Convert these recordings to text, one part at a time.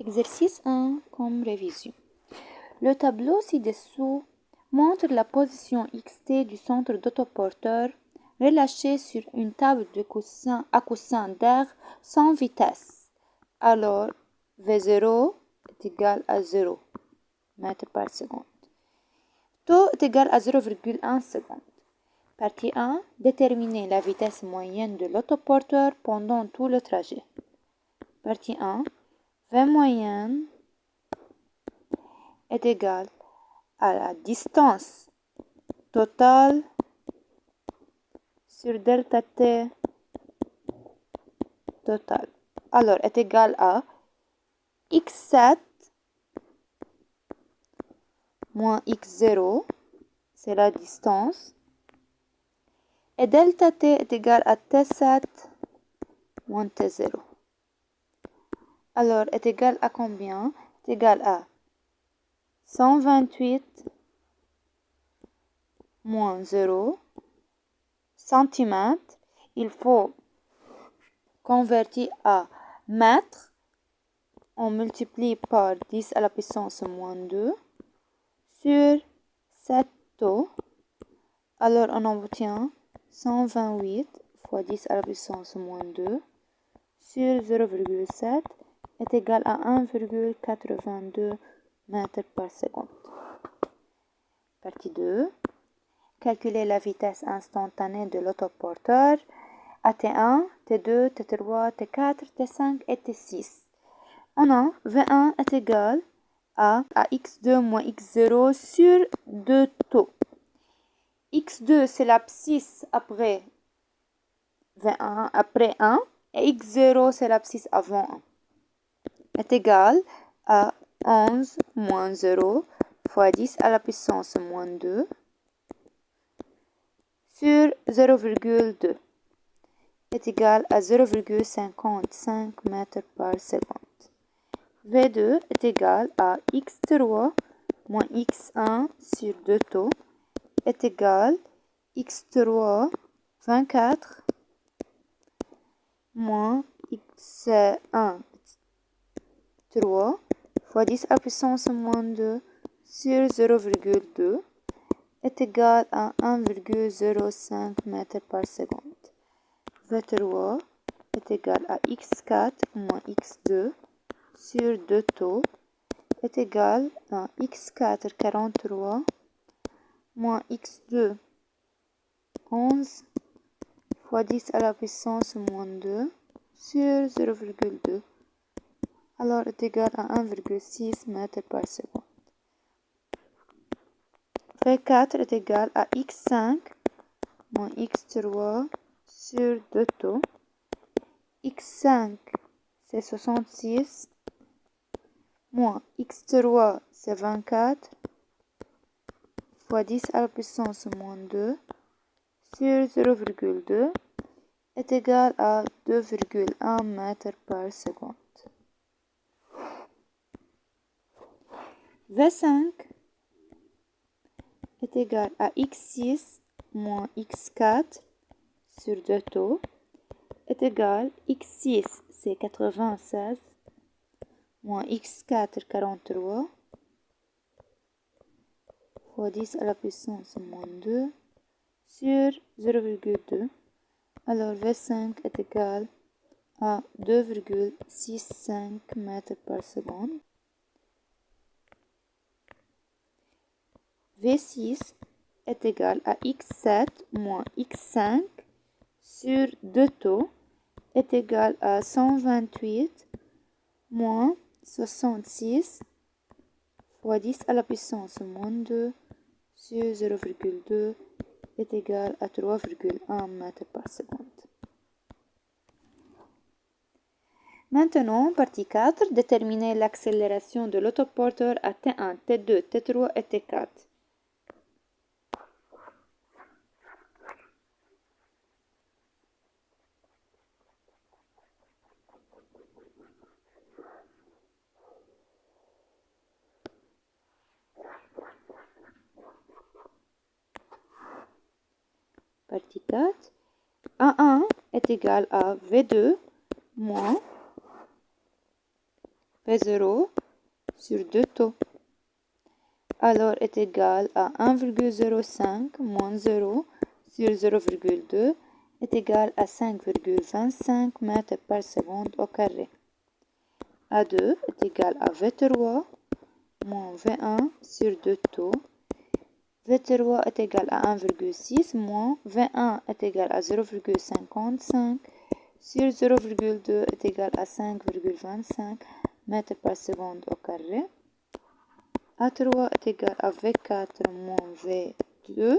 Exercice 1 comme révision. Le tableau ci-dessous montre la position xt du centre d'autoporteur relâché sur une table à coussin d'air sans vitesse. Alors, V0 est égal à 0 mètres par seconde. Taux est égal à 0,1 seconde. Partie 1. Déterminer la vitesse moyenne de l'autoporteur pendant tout le trajet. Partie 1. V moyenne est égal à la distance totale sur delta t total. Alors, est égal à x7 moins x0, c'est la distance, et delta t est égal à t7 moins t0. Alors, est égal à combien? Est égal à 128 moins 0 centimètres. Il faut convertir à mètres. On multiplie par 10 à la puissance moins 2 sur 7 taux. Alors, on obtient 128 fois 10 à la puissance moins 2 sur 0,7 est égal à 1,82 mètres par seconde. Partie 2. Calculer la vitesse instantanée de l'autoporteur à T1, T2, T3, T4, T5 et T6. On a V1 est égal à x2 moins x0 sur 2 taux. x2 c'est l'abscisse après V1 après 1 et x0 c'est l'abscisse avant 1. Est égal à 11 moins 0 fois 10 à la puissance moins 2 sur 0,2 est égal à 0,55 mètres par seconde. V2 est égal à x3 moins x1 sur 2 taux est égal à x3 24 moins x1 3 fois 10 à la puissance moins 2 sur 0,2 est égal à 1,05 mètres par seconde. V3 est égal à x4 moins x2 sur 2 taux est égal à x4 43 moins x2 11 fois 10 à la puissance moins 2 sur 0,2. Alors est égal à 1,6 mètres par seconde. V4 est égal à x5 moins x3 sur 2 taux. x5 c'est 66 moins x3 c'est 24 fois 10 à la puissance moins 2 sur 0,2 est égal à 2,1 mètres par seconde. V5 est égal à x6 moins x4 sur 2 taux est égal à x6 c'est 96 moins x4 43 fois 10 à la puissance moins 2 sur 0,2. Alors V5 est égal à 2,65 mètres par seconde. V6 est égal à x7 moins x5 sur 2 taux est égal à 128 moins 66 fois 10 à la puissance moins 2 sur 0,2 est égal à 3,1 mètres par seconde. Maintenant, partie 4, déterminer l'accélération de l'autoporteur à T1, T2, T3 et T4. Partie 4, A1 est égal à V2 moins P0 sur 2 taux. Alors est égal à 1,05 moins 0 sur 0,2 est égal à 5,25 mètres par seconde au carré. A2 est égal à V3 moins V1 sur 2 taux. V3 est égal à 1,6 moins V1 est égal à 0,55 sur 0,2 est égal à 5,25 mètres par seconde au carré. A3 est égal à V4 moins V2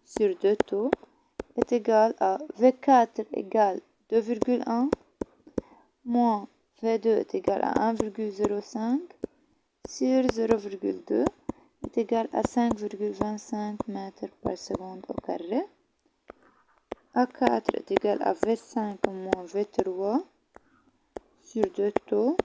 sur 2 taux est égal à V4 égale 2,1 moins V2 est égal à 1,05 sur 0,2 est égal à 5,25 mètres par seconde au carré. A4 est égal à V5 moins V3 sur 2 taux.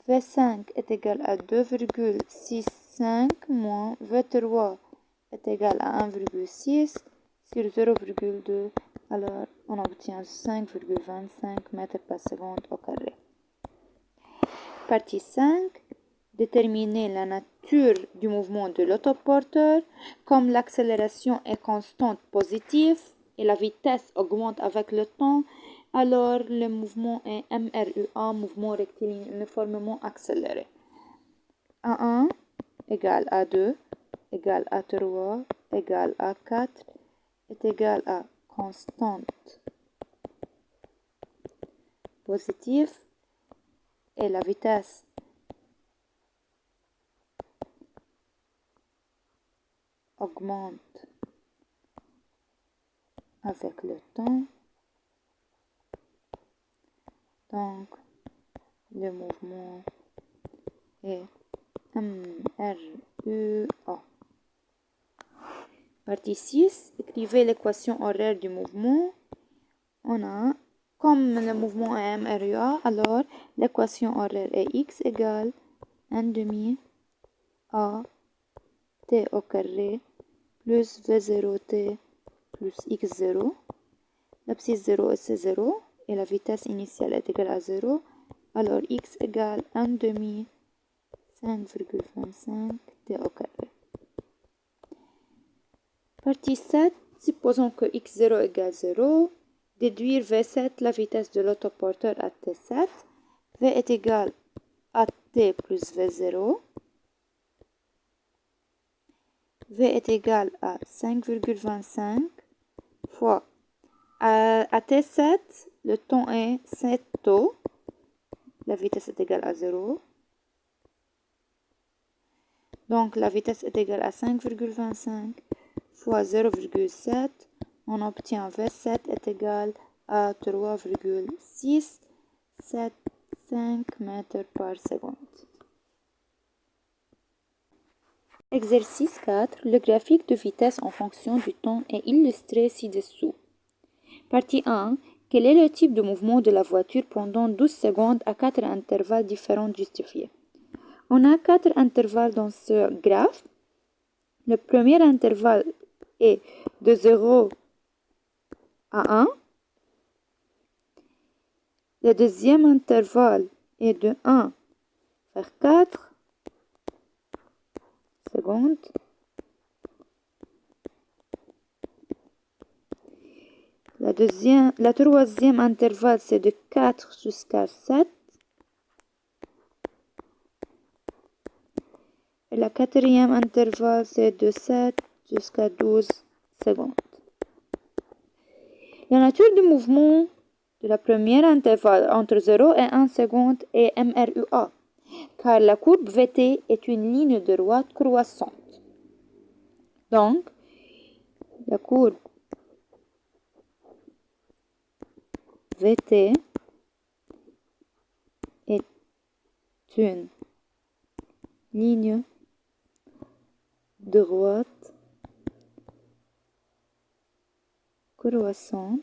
V5 est égal à 2,65 moins V3 est égal à 1,6 sur 0,2. Alors, on obtient 5,25 mètres par seconde au carré. Partie 5. Déterminer la nature du mouvement de l'autoporteur. Comme l'accélération est constante positive et la vitesse augmente avec le temps, alors le mouvement est MRUA, mouvement rectiligne uniformément accéléré. A1 égale A2 égale A3 égale A4 est égal à constante positive et la vitesse augmente avec le temps. Donc, le mouvement est MRUA. Partie 6. Écrivez l'équation horaire du mouvement. On a, comme le mouvement est MRUA, alors l'équation horaire est x égale 1 demi a t au carré plus v0t plus x0. L'abscisse 0 c'est 0 et la vitesse initiale est égale à 0. Alors x égale 1 demi 5,25 t au carré. Partie 7. Supposons que x0 égale 0. Déduire V7, la vitesse de l'autoporteur à T7. V est égal à T plus V0. V est égal à 5,25 fois à T7, le temps est 7 taux. La vitesse est égale à 0. Donc la vitesse est égale à 5,25 fois 0,7. On obtient V7 est égal à 3,675 mètres par seconde. Exercice 4. Le graphique de vitesse en fonction du temps est illustré ci-dessous. Partie 1. Quel est le type de mouvement de la voiture pendant 12 secondes à 4 intervalles différents justifiés? On a 4 intervalles dans ce graphe. Le premier intervalle est de 0 à 1. Le deuxième intervalle est de 1 vers 4 secondes. La troisième intervalle, c'est de 4 jusqu'à 7. Et la quatrième intervalle, c'est de 7 jusqu'à 12 secondes. La nature du mouvement de la première intervalle entre 0 et 1 seconde est MRUA, car la courbe VT est une ligne droite croissante. Donc, la courbe VT est une ligne droite croissante.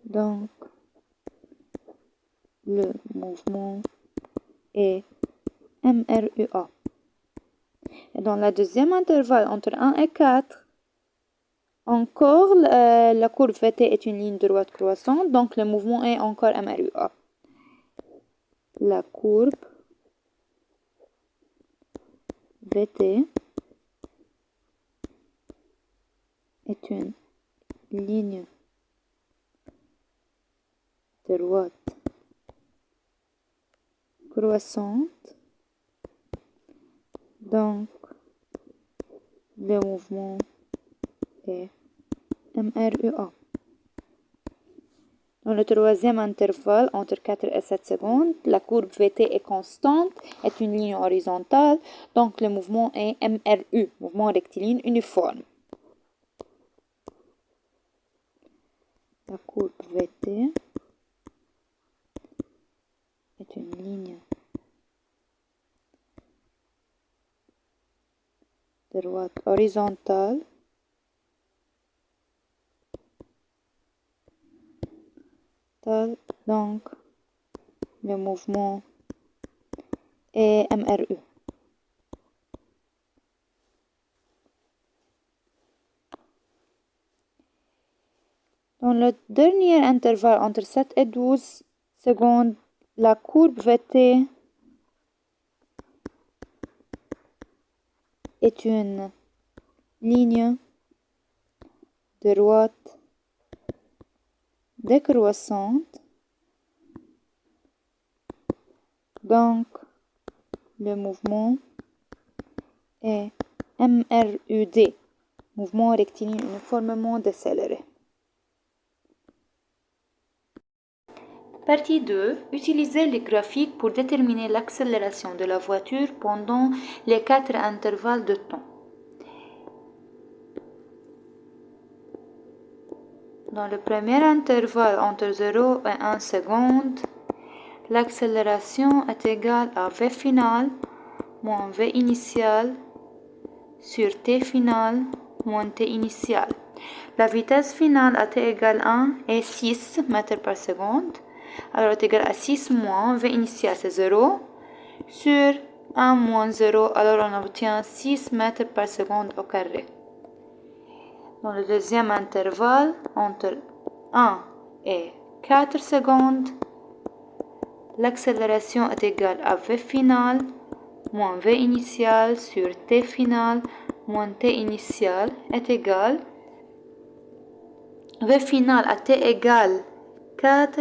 Donc, le mouvement est MRUA. Et dans la deuxième intervalle entre 1 et 4, encore la courbe VT est une ligne droite croissante, donc le mouvement est encore MRUA. la courbe VT est une ligne droite croissante, donc le mouvement est MRUA. Dans le troisième intervalle, entre 4 et 7 secondes, la courbe VT est constante, est une ligne horizontale, donc le mouvement est MRU, mouvement rectiligne uniforme. La courbe VT est une ligne droite horizontale, donc le mouvement est MRU. Dans le dernier intervalle entre 7 et 12 secondes, la courbe VT est une ligne droite décroissante, donc le mouvement est MRUD, mouvement rectiligne uniformément décéléré. Partie 2. Utilisez les graphiques pour déterminer l'accélération de la voiture pendant les 4 intervalles de temps. Dans le premier intervalle entre 0 et 1 seconde, l'accélération est égale à V final moins V initial sur T final moins T initial. La vitesse finale à T égale 1 est 6 mètres par seconde. Alors, est égal à 6 moins V initial, c'est 0. Sur 1 moins 0, alors on obtient 6 mètres par seconde au carré. Dans le deuxième intervalle, entre 1 et 4 secondes, l'accélération est égale à V final moins V initial sur T final moins T initial est égal V final à T égale 4,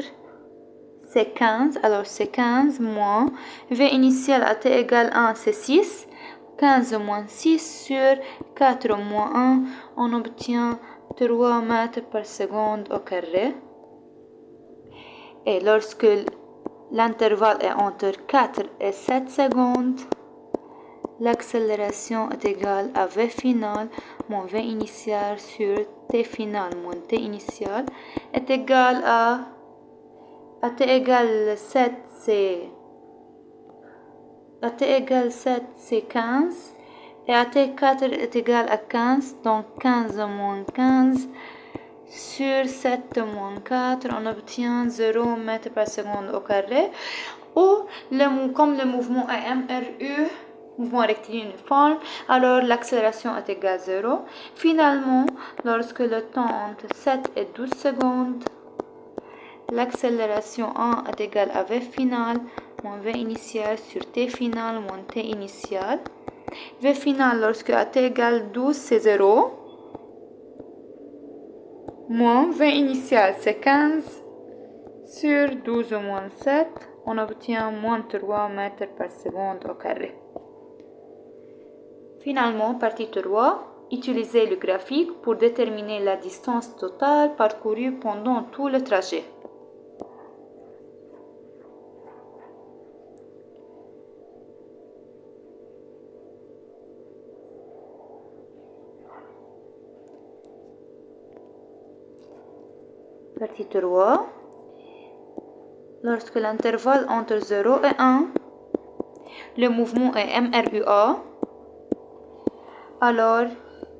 c'est 15, alors c'est 15 moins V initial à T égale 1, c'est 6. 15 moins 6 sur 4 moins 1, on obtient 3 mètres par seconde au carré. Et lorsque l'intervalle est entre 4 et 7 secondes, l'accélération est égale à V final moins V initial sur T final moins T initial est égal à T égale 7, c'est 15 et AT4 est égal à 15, donc 15 moins 15 sur 7 moins 4, on obtient 0 mètres par seconde au carré. Ou comme le mouvement est MRU, mouvement rectiligne uniforme, alors l'accélération est égale à 0. Finalement, lorsque le temps entre 7 et 12 secondes, l'accélération 1 est égale à V final moins V initial sur T final moins T initial. V final lorsque AT égale 12 c'est 0. Moins V initial c'est 15 sur 12 moins 7. On obtient moins 3 mètres par seconde au carré. Finalement, partie 3. Utilisez le graphique pour déterminer la distance totale parcourue pendant tout le trajet. Partie 3. Lorsque l'intervalle entre 0 et 1, le mouvement est MRUA, alors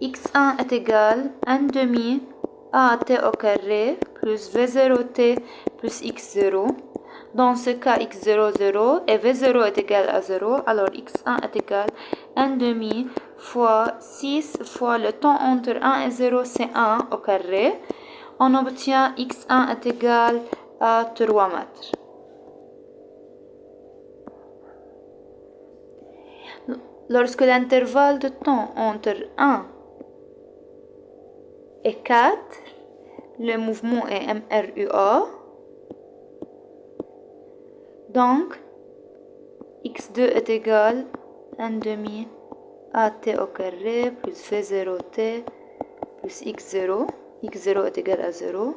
x1 est égal à 1 demi AT au carré plus V0T plus x0. Dans ce cas, x0, 0 et V0 est égal à 0, alors x1 est égal à 1 demi fois 6 fois le temps entre 1 et 0, c'est 1 au carré. On obtient x1 est égal à 3 mètres. Lorsque l'intervalle de temps entre 1 et 4, le mouvement est MRUA. Donc, x2 est égal à 1 demi AT au carré plus V0T plus x0. x0 est égal à 0.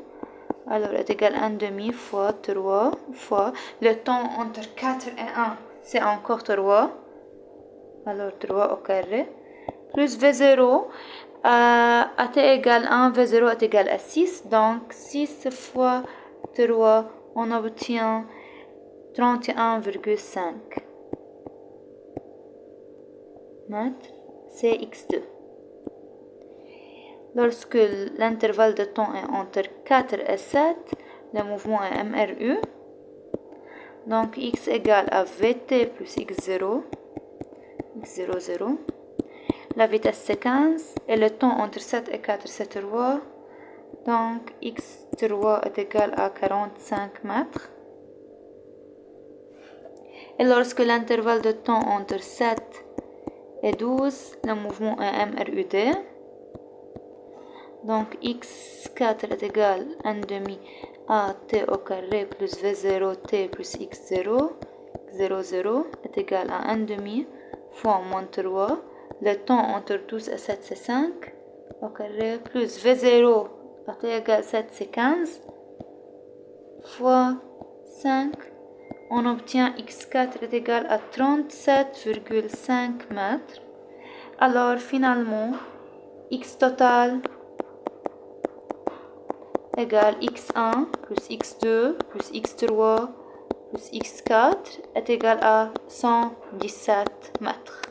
Alors, est égal à 1 demi fois 3 fois le temps entre 4 et 1, c'est encore 3. Alors, 3 au carré plus V0. AT égale 1, V0 est égal à 6. Donc, 6 fois 3, on obtient 31,5 mètres, c'est x2. Lorsque l'intervalle de temps est entre 4 et 7, le mouvement est MRU. Donc x égale à Vt plus x0, x0, 0. La vitesse c'est 15 et le temps entre 7 et 4 c'est 3. Donc x3 est égal à 45 mètres. Et lorsque l'intervalle de temps entre 7 et 12, le mouvement est MRUD. Donc x4 est égal à 1 demi AT au carré plus V0T plus x0. x0, 0 est égal à 1 demi fois moins 3. Le temps entre 12 et 7 c'est 5 au carré plus V0 AT égale 7 c'est 15 fois 5. On obtient x4 est égal à 37,5 mètres. Alors finalement, x total égale x1 plus x2 plus x3 plus x4 est égal à 117 mètres.